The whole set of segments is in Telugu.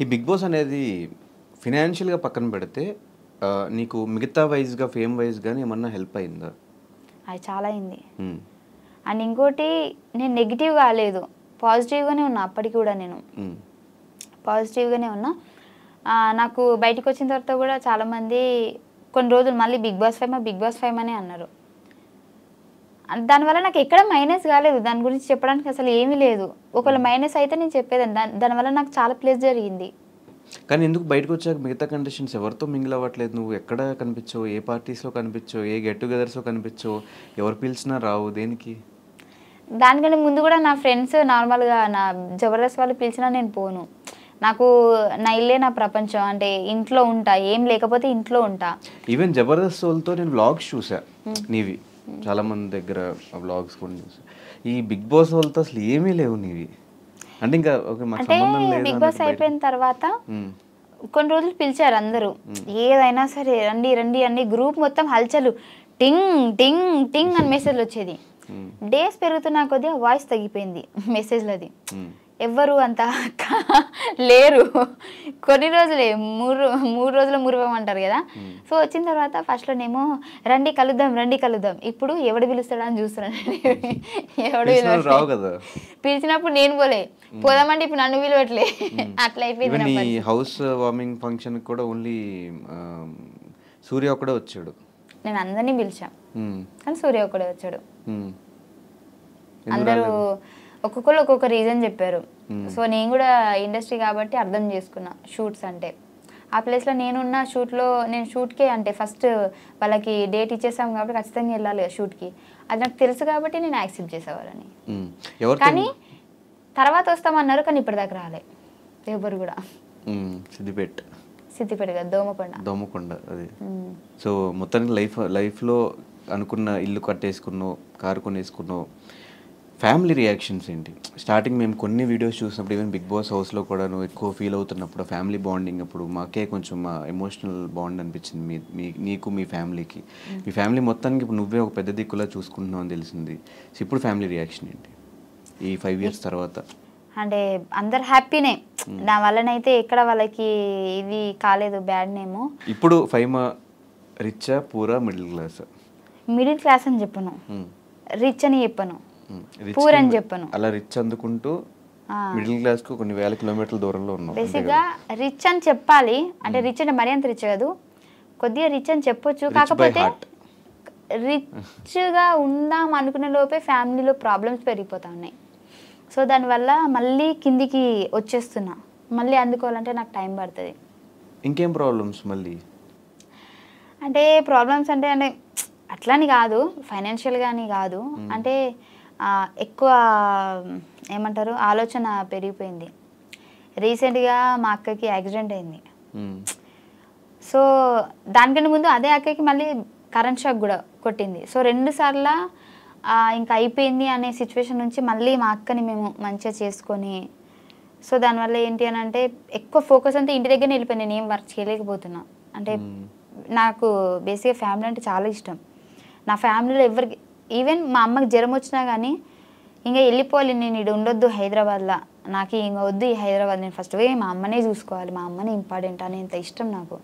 ఈ బిగ్ బాస్ అనేది ఫినాన్షియల్గా పక్కన పెడితే నీకు మిగతా వైజ్గా ఫేమ్ వైజ్ కానీ ఏమన్నా హెల్ప్ అయిందా? అది చాలా అయింది. అండ్ ఇంకోటి, నేను నెగిటివ్ కాలేదు, పాజిటివ్గానే ఉన్నా. అప్పటికి కూడా నేను పాజిటివ్గానే ఉన్నా. నాకు బయటకు వచ్చిన తర్వాత కూడా చాలామంది కొన్ని రోజులు మళ్ళీ బిగ్ బాస్ ఫైమ్ అనే అన్నారు. దానివల్ల నాకు ఎక్కడ మైనస్ కాలేదు. దాని గురించి చెప్పడానికి అసలు ఏమీ లేదు. ఒకవేళ మైనస్ అయితే నేను చెప్పేదాన్ని. దానివల్ల నాకు చాలా ప్లస్ జరిగింది. కానీ ఎందుకు బయటకు వచ్చాక మిగతా కండిషన్స్ ఎవరితో మింగిల్ అవ్వట్లేదు? నువ్వు ఎక్కడ కనిపించవు, ఏ పార్టీస్లో కనిపించవు, ఏ గెట్ టుగెదర్స్లో కనిపించవు, ఎవరు పిలిచినా రావు, దేనికి? దానికంటే ముందు కూడా నా ఫ్రెండ్స్ నార్మల్గా నా జబర్దస్త్ వాళ్ళు పిలిచినా నేను పోను. నాకు నా ఇల్లే నా ప్రపంచం. అంటే ఇంట్లో ఉంటా, ఏం లేకపోతే ఇంట్లో ఉంటా. ఈవెన్ జబర్దస్త్ వాళ్ళతో నేను వ్లాగ్స్ చూసా నీవి, చాలా మంది దగ్గర వ్లాగ్స్ కూడా చూసా. ఈ బిగ్ బాస్ వాళ్ళతో అసలు ఏమీ లేవు నీవి. అంటే ఇంకా బిగ్ బాస్ అయిపోయిన తర్వాత కొన్ని రోజులు పిలిచారు అందరూ, ఏదైనా సరే రండి రండి అని. గ్రూప్ మొత్తం హల్చలు, టింగ్ టింగ్ టింగ్ అని మెసేజ్లు వచ్చేది. డేస్ పెరుగుతున్నా కొద్దిగా వాయిస్ తగ్గిపోయింది మెసేజ్లది. ఎవ్వరు అంత లేరు. కొన్ని రోజులే, మూడు రోజులు మురిపమంటారు కదా. సో వచ్చిన తర్వాత ఫస్ట్లోనేమో రండి కలుద్దాం. ఇప్పుడు ఎవడు పిలుస్తాడా అని చూస్తున్నాను. ఎవడు పిలిచినప్పుడు నేను పోదామంటే ఇప్పుడు నన్ను పిలవట్లే. అట్లా అయిపోయింది. హౌస్ వార్మింగ్ ఫంక్షన్ కూడా ఓన్లీ సూర్య ఒక్కడే వచ్చాడు. నేను అందరినీ పిలిచా కానీ సూర్య ఒక్కడే వచ్చాడు. అందరూ ఒక్కొక్కరు ఒక్కొక్క రీజన్ చెప్పారు. సో నేను కూడా ఇండస్ట్రీ కాబట్టి అర్థం చేసుకున్నా. షూట్స్ అంటే ఆ ప్లేస్లో నేనున్న నేను షూట్కే అంటే ఫస్ట్ వాళ్ళకి డేట్ ఇచ్చేసాం కాబట్టి ఖచ్చితంగా వెళ్ళాలి షూట్కి. అది నాకు తెలుసు కాబట్టి నేను యాక్సెప్ట్ చేసేవాళ్ళని. కానీ తర్వాత వస్తామన్నారు, కానీ ఇప్పటిదాకా రాలే ఎవరు కూడా. సిద్దిపేట కదా, దోమకొండ అది. సో మొత్తానికి లైఫ్లో అనుకున్న ఇల్లు కట్టేసుకున్నావు, కారు కొనేసుకున్నావు. ఫ్యామిలీ రియాక్షన్స్ ఏంటి? స్టార్టింగ్ మేము కొన్ని వీడియోస్ చూసినప్పుడు, ఈవెన్ బిగ్ బాస్ హౌస్లో కూడా నువ్వు ఎక్కువ ఫీల్ అవుతున్నప్పుడు, ఫ్యామిలీ బాండింగ్ అప్పుడు మాకే కొంచెం మా ఎమోషనల్ బాండ్ అనిపించింది నీకు మీ ఫ్యామిలీకి. మీ ఫ్యామిలీ మొత్తానికి ఇప్పుడు నువ్వే ఒక పెద్ద దిక్కులా చూసుకుంటున్నావు అని తెలిసింది. సో ఇప్పుడు ఫ్యామిలీ రియాక్షన్ ఏంటి ఈ 5 years తర్వాత? అంటే అందరు హ్యాపీనే. నా వల్లనైతే ఎక్కడ వాళ్ళకి ఇది కాలేదు బ్యాడ్ నేమ్. ఇప్పుడు ఫైమా రిచ్చా పూరా మిడిల్ క్లాస్ అని చెప్పను, రిచ్ అని చెప్పను, పూర్ అని చెప్పను. అలా రిచ్ అందుకుంటూ మిడిల్ క్లాస్ కు కొన్ని వేల కిలోమీటర్ల దూరంలో ఉన్నాం. బేసిక్గా రిచ్ అని చెప్పాలి. అంటే రిచ్ అంటే మరీ అంత రిచ్ కాదు, కొద్దిగా రిచ్ అని చెప్పొచ్చు. కాకపోతే రిచ్గా ఉందాం అనుకునే లోపే ఫ్యామిలీలో ప్రాబ్లమ్స్ పెరిగిపోతా ఉన్నాయి. సో దానివల్ల మళ్ళీ కిందికి వచ్చేస్తున్నా. మళ్ళీ అందుకోవాలంటే నాకు టైం పడుతుంది. ఇంకేం ప్రాబ్లమ్స్ మళ్ళీ? అంటే ప్రాబ్లమ్స్ అంటే అట్లని కాదు, ఫైనాన్షియల్గా అని కాదు. అంటే ఎక్కువ ఏమంటారు, ఆలోచన పెరిగిపోయింది. రీసెంట్గా మా అక్కకి యాక్సిడెంట్ అయింది. సో దానికంటే ముందు అదే అక్కకి మళ్ళీ కరెంట్ షాక్ కూడా కొట్టింది. సో 2 సార్లు ఇంకా అయిపోయింది అనే సిచ్యువేషన్ నుంచి మళ్ళీ మా అక్కని మేము మంచిగా చేసుకొని, సో దానివల్ల ఏంటి అని అంటే ఎక్కువ ఫోకస్ అంతా ఇంటి దగ్గరనే వెళ్ళిపోయింది. నేను ఏం వర్క్ చేయలేకపోతున్నా. అంటే నాకు బేసిక్గా ఫ్యామిలీ అంటే చాలా ఇష్టం. నా ఫ్యామిలీలో ఎవరికి, ఈవెన్ మా అమ్మకి జ్వరం వచ్చినా కానీ ఇంకా వెళ్ళిపోవాలి, నేను ఇక్కడ ఉండొద్దు హైదరాబాద్లో, నాకు ఇంకా వద్దు ఈ హైదరాబాద్, నేను ఫస్ట్ పోయి మా అమ్మనే చూసుకోవాలి, మా అమ్మనే ఇంపార్టెంట్ అనేంత ఇష్టం నాకు.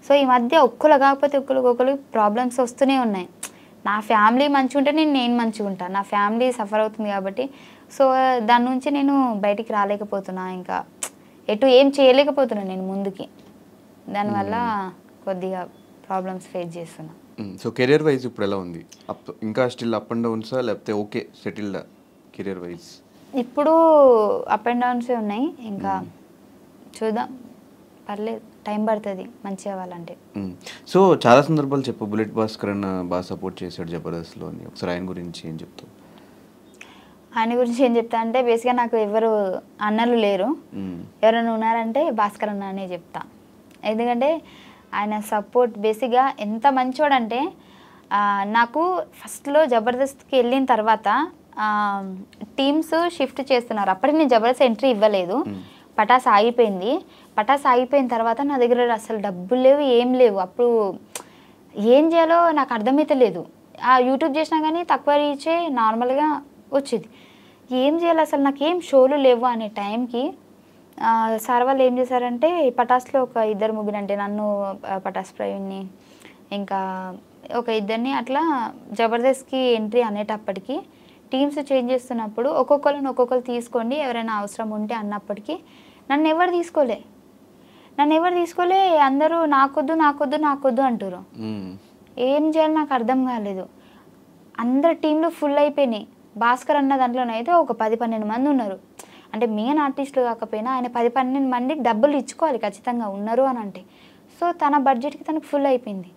సో ఈ మధ్య ఒక్కరు కాకపోతే ఒక్కరికి ప్రాబ్లమ్స్ వస్తూనే ఉన్నాయి. నా ఫ్యామిలీ మంచిగా ఉంటే నేను మంచిగా ఉంటాను, నా ఫ్యామిలీ సఫర్ అవుతుంది కాబట్టి. సో దాని నుంచి నేను బయటికి రాలేకపోతున్నా, ఇంకా ఎటు ఏం చేయలేకపోతున్నా నేను ముందుకి. దానివల్ల కొద్దిగా ప్రాబ్లమ్స్ ఫేస్ చేస్తున్నా. సో కెరియర్ వైజ్ ఇప్పుడు ఎలా ఉంది? ఇంకా స్టిల్ అప్ అండ్ డౌన్సా లేకపోతే ఓకే సెటిల్డ్ కెరియర్ వైజ్? ఇప్పుడు అప్ అండ్ డౌన్సే ఉన్నాయి. ఇంకా చూద్దాం, పర్లేదు, టైం పడుతుంది మంచి అవ్వాలంటే. సో చాలా సందర్భాలు చెప్పు, బుల్లెట్ భాస్కర్ అన్న బాగా సపోర్ట్ చేశాడు జబర్దస్త్లో అని. ఒకసారి ఆయన గురించి ఏం చెప్తావు? ఆయన గురించి ఏం చెప్తా అంటే బేసిక్గా నాకు ఎవరు అన్నలు లేరు. ఎవరైనా ఉన్నారంటే భాస్కర్ అన్న అనే చెప్తా. ఎందుకంటే ఆయన సపోర్ట్ బేసిక్గా ఎంత మంచోడంటే, నాకు ఫస్ట్లో జబర్దస్త్కి వెళ్ళిన తర్వాత టీమ్స్ షిఫ్ట్ చేస్తున్నారు. అప్పటికి నేను జబర్దస్త్ ఎంట్రీ ఇవ్వలేదు. పటాస్ ఆగిపోయింది. పటాస్ ఆగిపోయిన తర్వాత నా దగ్గర అసలు డబ్బులు లేవు, ఏం లేవు. అప్పుడు ఏం చేయాలో నాకు అర్థమైతే లేదు. యూట్యూబ్ చేసినా కానీ తక్కువ రీచే నార్మల్గా వచ్చేది. ఏం చేయాలి అసలు, నాకేం షోలు లేవు అనే టైంకి సార్ వాళ్ళు ఏం చేశారంటే పటాస్లో ఒక ఇద్దరు ముగ్గురు అంటే నన్ను పటాస్ ప్రవీణ్ని ఇంకా ఒక ఇద్దరిని అట్లా జబర్దస్త్కి ఎంట్రీ అనేటప్పటికి టీమ్స్ చేంజ్ చేస్తున్నప్పుడు ఒక్కొక్కరు తీసుకోండి ఎవరైనా అవసరం ఉంటే అన్నప్పటికీ నన్ను ఎవరు తీసుకోలే అందరూ నాకొద్దు అంటారు. ఏం చేయాలి నాకు అర్థం కాలేదు. అందరు టీంలు ఫుల్ అయిపోయినాయి. భాస్కర్ అన్న దాంట్లోనైతే ఒక 10-12 మంది ఉన్నారు. అంటే మెయిన్ ఆర్టిస్టులు కాకపోయినా ఆయన 10-12 మందికి డబ్బులు ఇచ్చుకోవాలి ఖచ్చితంగా ఉన్నారు అని అంటే. సో తన బడ్జెట్కి తనకు ఫుల్ అయిపోయింది.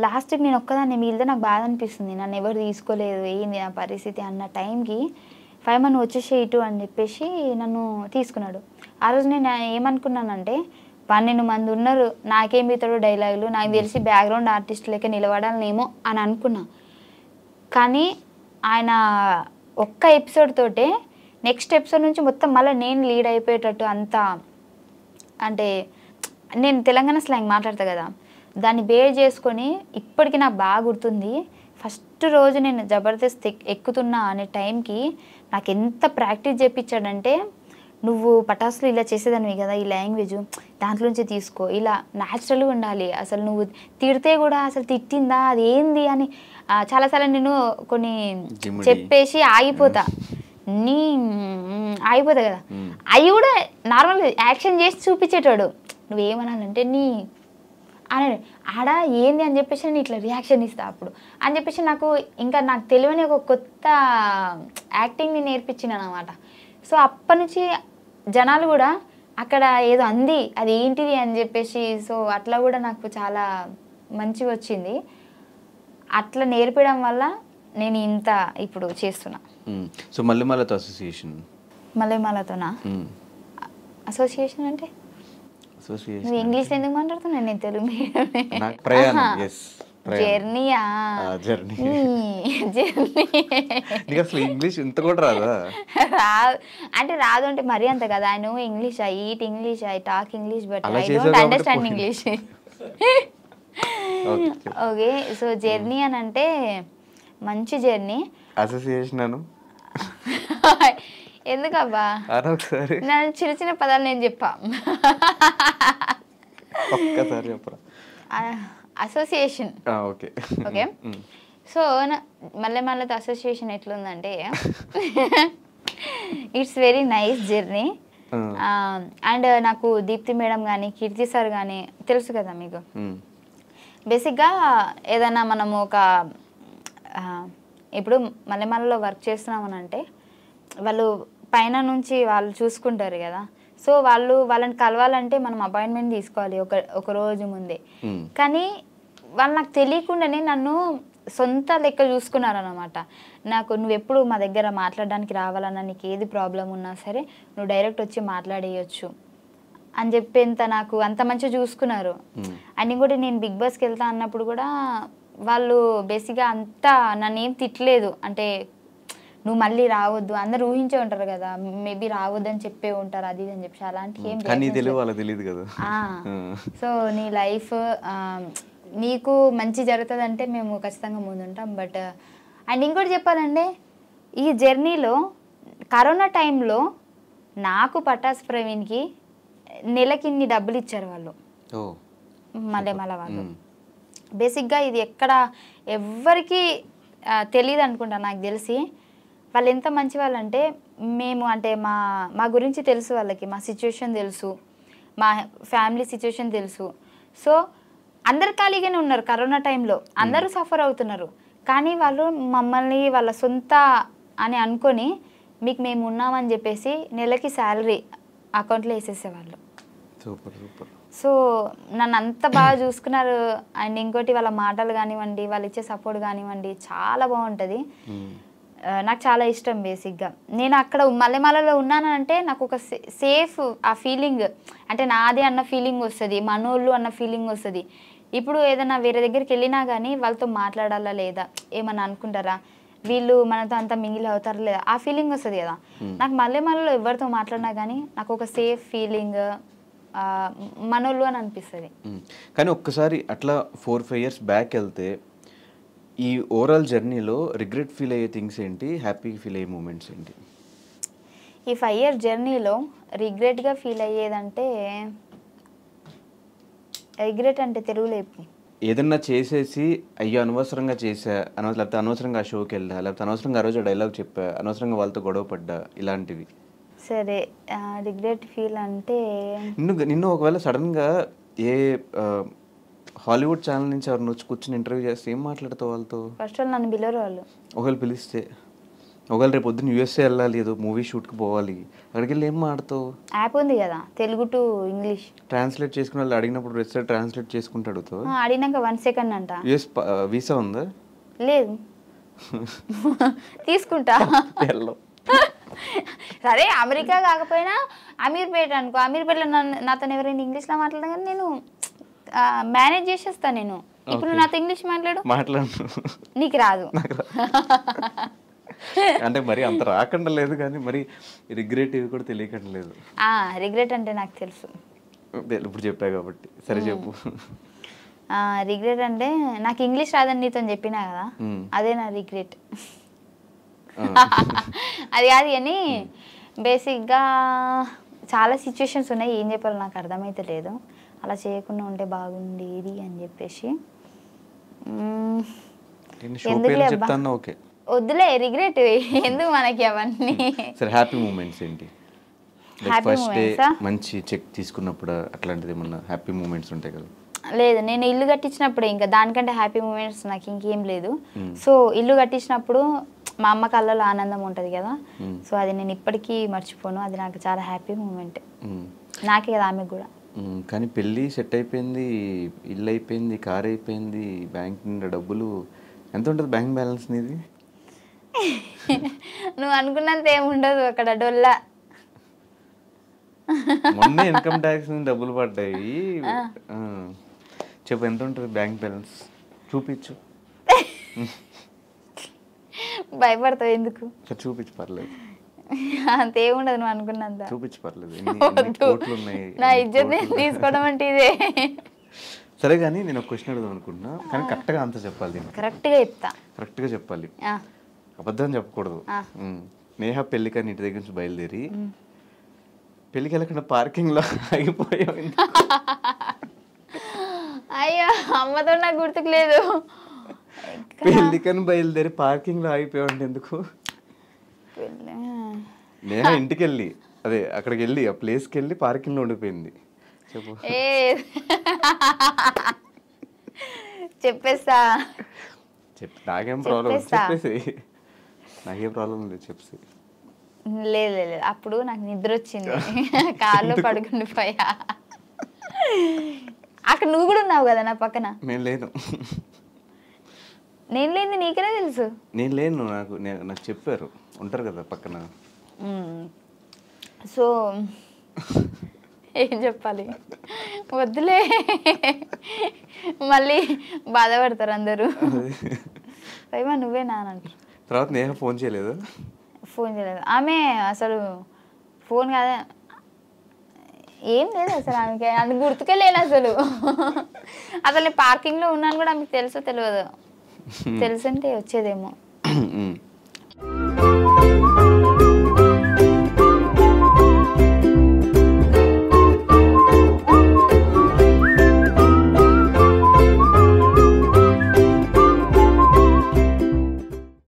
లాస్ట్కి నేను ఒక్కదాన్ని మిగిలితే నాకు బాధ అనిపిస్తుంది. నన్ను ఎవరు తీసుకోలేదు ఏంది నా పరిస్థితి అన్న టైంకి 5 మంది వచ్చేసే ఇటు అని చెప్పేసి నన్ను తీసుకున్నాడు. ఆ రోజు నేను ఏమనుకున్నానంటే 12 మంది ఉన్నారు, నాకేం ఇతడు డైలాగులు, నాకు తెలిసి బ్యాక్గ్రౌండ్ ఆర్టిస్ట్ లెక్క నిలబడాలనేమో అని అనుకున్నా. కానీ ఆయన ఒక్క ఎపిసోడ్ తోటే నెక్స్ట్ ఎపిసోడ్ నుంచి మొత్తం మళ్ళీ నేను లీడ్ అయిపోయేటట్టు అంతా, అంటే నేను తెలంగాణ స్లాంగ్ మాట్లాడతా కదా, దాన్ని బేర్ చేసుకొని ఇప్పటికీ నాకు బాగా గుర్తుంది. ఫస్ట్ రోజు నేను జబర్దస్త్ ఎక్కుతున్నా అనే టైంకి నాకు ఎంత ప్రాక్టీస్ చేయించాడంటే, నువ్వు పటాసులు ఇలా చేసేదానివి కదా ఈ లాంగ్వేజ్ దాంట్లోంచి తీసుకో, ఇలా న్యాచురల్గా ఉండాలి, అసలు నువ్వు తిడితే కూడా అసలు తిట్టిందా అది ఏంది అని చాలాసార్లు నేను కొన్ని చెప్పేసి ఆగిపోతా కదా, అవి కూడా నార్మల్గా యాక్షన్ చేసి చూపించేటాడు. నువ్వేమనాలంటే అని ఆడ ఏంది అని చెప్పేసి నేను ఇట్లా రియాక్షన్ ఇస్తా అప్పుడు అని చెప్పేసి నాకు తెలియని ఒక కొత్త యాక్టింగ్ని నేర్పించినాను అనమాట. సో అప్పటి నుంచి జనాలు కూడా అక్కడ ఏదో అంది అది ఏంటిది అని చెప్పేసి, సో అట్లా కూడా నాకు చాలా మంచిగా వచ్చింది. అట్లా నేర్పడం వల్ల నేను ఇంత ఇప్పుడు చేస్తున్నా. సో మల్లెమాలతో అసోసియేషన్, మల్లెమాలతోనా అసోసియేషన్ అంటే నువ్వు ఇంగ్లీష్ ఎందుకు మాట్లాడుతున్నావు? నేను తెలుగు జర్నీయా జర్నీ ఇంగ్లీష్ ఇంత కూడా రాదా? రాదు అంటే రాదు అంటే మరీ అంత కదా. I know English, I eat English, I talk English, but I don't understand English. Okay, so journey అని అంటే మంచి జర్నీ. అసోసియేషన్ అను ఎందుకబ్బా నేను చిన్న చిన్న పదాలు నేను చెప్పా. Association okay. సో మల్లెమాలతో అసోసియేషన్ ఎట్లుందంటే it's very nice journey. And నాకు దీప్తి మేడం కానీ కీర్తి సార్ కానీ తెలుసు కదా మీకు. బేసిక్గా ఏదైనా మనము ఒక ఇప్పుడు మల్లెమాలలో వర్క్ చేస్తున్నామని అంటే వాళ్ళు పైన నుంచి వాళ్ళు చూసుకుంటారు కదా. సో వాళ్ళని కలవాలంటే మనం అపాయింట్మెంట్ తీసుకోవాలి ఒక రోజు ముందే. కానీ వాళ్ళు నాకు తెలియకుండానే నన్ను సొంత లెక్క చూసుకున్నారనమాట. నువ్వు ఎప్పుడు మా దగ్గర మాట్లాడడానికి రావాలన్నా, నీకు ఏది ప్రాబ్లం ఉన్నా సరే నువ్వు డైరెక్ట్ వచ్చి మాట్లాడేయచ్చు అని చెప్పేంత నాకు అంత మంచిగా చూసుకున్నారు. అండ్ ఇంకోటి నేను బిగ్ బాస్కి వెళ్తా అన్నప్పుడు కూడా వాళ్ళు బేసిక్గా అంతా నన్ను ఏం తిట్టలేదు. అంటే నువ్వు మళ్ళీ రావద్దు, అందరు ఊహించే ఉంటారు కదా, మేబీ రావద్దు అని చెప్పే ఉంటారు అది అని చెప్పి, అలాంటి ఏం తెలియదు. సో నీ లైఫ్ నీకు మంచి జరుగుతుంది అంటే మేము ఖచ్చితంగా ముందుంటాం. బట్ అండ్ ఇంకోటి చెప్పాలంటే ఈ జర్నీలో కరోనా టైంలో నాకు పటాస్ ప్రవీణ్కి నెలకి ఇన్ని డబ్బులు ఇచ్చారు వాళ్ళు, మల్లెమాల వాళ్ళు. బేసిక్గా ఇది ఎక్కడ ఎవ్వరికి తెలియదు అనుకుంటా. నాకు తెలిసి వాళ్ళు ఎంత మంచి వాళ్ళు అంటే, మేము అంటే మా గురించి తెలుసు వాళ్ళకి, మా సిచ్యువేషన్ తెలుసు, మా ఫ్యామిలీ సిచ్యువేషన్ తెలుసు. సో అందరు ఖాళీగానే ఉన్నారు కరోనా టైంలో, అందరూ సఫర్ అవుతున్నారు. కానీ వాళ్ళు మమ్మల్ని వాళ్ళ సొంత అని అనుకొని మీకు మేము ఉన్నామని చెప్పేసి నెలకి శాలరీ అకౌంట్లో వేసేసేవాళ్ళు. Super super. సో నన్ను అంత బాగా చూసుకున్నారు. అండ్ ఇంకోటి వాళ్ళ మాటలు కానివ్వండి, వాళ్ళు ఇచ్చే సపోర్ట్ కానివ్వండి చాలా బాగుంటుంది. నాకు చాలా ఇష్టం. బేసిక్గా నేను అక్కడ మల్లెమాలలో ఉన్నానంటే నాకు ఒక సేఫ్ ఆ ఫీలింగ్, అంటే నాది అన్న ఫీలింగ్ వస్తుంది, మనోళ్ళు అన్న ఫీలింగ్ వస్తుంది. ఇప్పుడు ఏదైనా వేరే దగ్గరికి వెళ్ళినా కానీ వాళ్ళతో మాట్లాడాలా లేదా, ఏమన్నా అనుకుంటారా, వీళ్ళు మనతో అంతా మింగిల్ అవుతారా లేదా, ఆ ఫీలింగ్ వస్తుంది కదా. నాకు మల్లెమాలలో ఎవరితో మాట్లాడినా కానీ నాకు ఒక సేఫ్ ఫీలింగ్, మనోళ్ళు అని అనిపిస్తుంది. కానీ ఒక్కసారి అట్లా 4-5 years బ్యాక్ వెళ్తే ఈ ఓవరాల్ జర్నీలో రిగ్రెట్ ఫీల్ అయ్యే థింగ్స్ ఏంటి, హ్యాపీ ఫీల్ అయ్యే మూమెంట్స్ ఏంటి? ఈ 5 year జర్నీలో రిగ్రెట్గా ఫీల్ అయ్యేదంటే, రిగ్రెట్ అంటే తెలుగులో చెప్పు. ఏదన్నా చేసేసి అయ్యో అనవసరంగా చేసా లేకపోతే అనవసరంగా ఆ షోకి వెళ్ళా, లేకపోతే అనవసరంగా ఆ రోజు డైలాగ్ చెప్పా, అనవసరంగా వాళ్ళతో గొడవ పడ్డా, ఇలాంటివి. సరే, రిగ్రెట్ ఫీల్ అంటే నిన్ను ఒకవేళ సడన్గా ఏ హాలీవుడ్ ఛానల్ నుంచి ఎవరిని వచ్చి కూర్చొని ఇంటర్వ్యూ చేస్తే ఏం మాట్లాడతావు వాళ్ళతో? ఫస్ట్ వాళ్ళు నన్ను పిలవరు వాళ్ళు. ఒకవేళ పిలిస్తే, ఒకవేళ రేపు పొద్దున్న యూఎస్ఏ వెళ్ళాలి, ఏదో మూవీ షూట్కి పోవాలి, అక్కడికి వెళ్ళి ఏం మాడతావు? యాప్ ఉంది కదా తెలుగు టు ఇంగ్లీష్, ట్రాన్స్లేట్ చేసుకుని వాళ్ళు అడిగినప్పుడు వెబ్సైట్ ట్రాన్స్లేట్ చేసుకుంటూ అడుగుతావు. అడిగినాక 1 second అంట. యూఎస్ వీసా ఉందా? లేదు. తీసుకుంటా. సరే అమెరికా కాకపోయినా అమీర్పేట అనుకో, అమీర్పేటలో నాతో ఎవరైనా ఇంగ్లీష్లో మాట్లాడగానే నేను మేనేజ్ చేసేస్తాను. నేను ఇప్పుడు నాతో ఇంగ్లీష్ మాట్లాడు, నీకు రాదు. అంటే మరి అంత రాకుండా లేదు, కానీ మరి రిగ్రెట్ ఇవి కూడా తెలియకుండా లేదు. రిగ్రెట్ అంటే నాకు తెలుసు, ఇప్పుడు చెప్పా కాబట్టి. సరే చెప్పు. రిగ్రెట్ అంటే నాకు ఇంగ్లీష్ రాదని నీతో చెప్పినా కదా, అదే నా రిగ్రెట్. అది కాదు కానీ బేసిక్గా చాలా సిచ్యువేషన్స్ ఉన్నాయి, ఏం చెప్పాలో నాకు అర్థమైతే లేదు. అలా చేయకుండా ఉంటే బాగుండేది అని చెప్పేసి. ఎందుకులే అబ్బా, వద్దులే రిగ్రెట్ ఎందుకు మనకి అవన్నీ. సరే హ్యాపీ మూమెంట్స్ ఏంటి? ఫస్ట్ డే మంచి చెక్ తీసుకున్నప్పుడు అట్లాంటిది ఏమన్నా హ్యాపీ మూమెంట్స్ ఉంటాయి కదా? లేదు, నేను ఇల్లు కట్టించినప్పుడే, ఇంకా దానికంటే హ్యాపీ మూమెంట్స్ నాకు ఇంకేం లేదు. సో ఇల్లు కట్టించినప్పుడు మా అమ్మ కళ్ళలో ఆనందం ఉంటుంది కదా, సో అది నేను ఇప్పటికీ మర్చిపోను. అది నాకు చాలా హ్యాపీ మూమెంట్, నాకే కదా ఆమెకు కూడా. కానీ పెళ్ళి సెట్ అయిపోయింది, ఇల్లు అయిపోయింది, కార్ అయిపోయింది, బ్యాంక్ నిండా డబ్బులు. ఎంత ఉంటుంది బ్యాంక్ బ్యాలెన్స్ నీది? నువ్వు అనుకున్నంత ఏమి ఉండదు అక్కడ, డొల్లా. మొన్న ఇన్కమ్ ట్యాక్స్ నుంచి డబ్బులు పడ్డాయి. చెప్పు ఎంత ఉంటుంది బ్యాంక్ బ్యాలెన్స్? చూపించు. భయపడతావు ఎందుకు? చూపించు, పర్లేదు. అంతేముండదు నువ్వు అనుకున్నంత. చూపించు, పర్లేదు. నా ఇజ్జత్ తీసుకోవడం అంటే ఇదే. సరే కానీ నేను ఒక క్వశ్చన్ అడుగుదాం అనుకుంటున్నా, కానీ కరెక్ట్గా ఆన్సర్ చెప్పాలి. కరెక్ట్గా చెప్తా. కరెక్ట్గా చెప్పాలి, అబద్ధం చెప్పకూడదు. నేహ పెళ్ళికని ఇంటి దగ్గర నుంచి బయలుదేరి పెళ్ళికి వెళ్ళకుండా పార్కింగ్లో ఆగిపోయావు. అయ్యో అమ్మతో నాకు గుర్తుకు లేదు. పెళ్ళికని బయలుదేరి పార్కింగ్లో ఆగిపోయావు అంటే ఎందుకు? నేహ ఇంటికి వెళ్ళి అక్కడికి వెళ్ళి ఆ ప్లేస్కి వెళ్ళి పార్కింగ్లో ఉండిపోయింది. చెప్పు. చెప్పేస్తా. నాకేం ప్రాబ్లం? చెప్పేసి. నాకేం ప్రాబ్లం లేదు, చెప్పేసి. లేదు లేదు, అప్పుడు నాకు నిద్ర వచ్చింది, కార్లో పడుకుండిపోయా. అక్కడ నువ్వు కూడా ఉన్నావు కదా నా పక్కన. నేను లేను. నేను లేని నీకనే తెలుసు. నేను లేను, నాకు చెప్పారు, ఉంటారు కదా పక్కన. సో ఏం చెప్పాలి, వద్దులే, మళ్ళీ బాధపడతారు అందరూ. పైమా నువ్వే నానంటారు. తర్వాత నేహ ఫోన్ చేయలేదు? ఫోన్ చేయలేదు ఆమె, అసలు ఫోన్ కాదా ఏం లేదు అసలు ఆమెకి, అది గుర్తుకే లేదు అసలు. అసలు నేను పార్కింగ్లో ఉన్నాను కూడా ఆమెకు తెలుసో తెలియదు, తెలుసుంటే వచ్చేదేమో.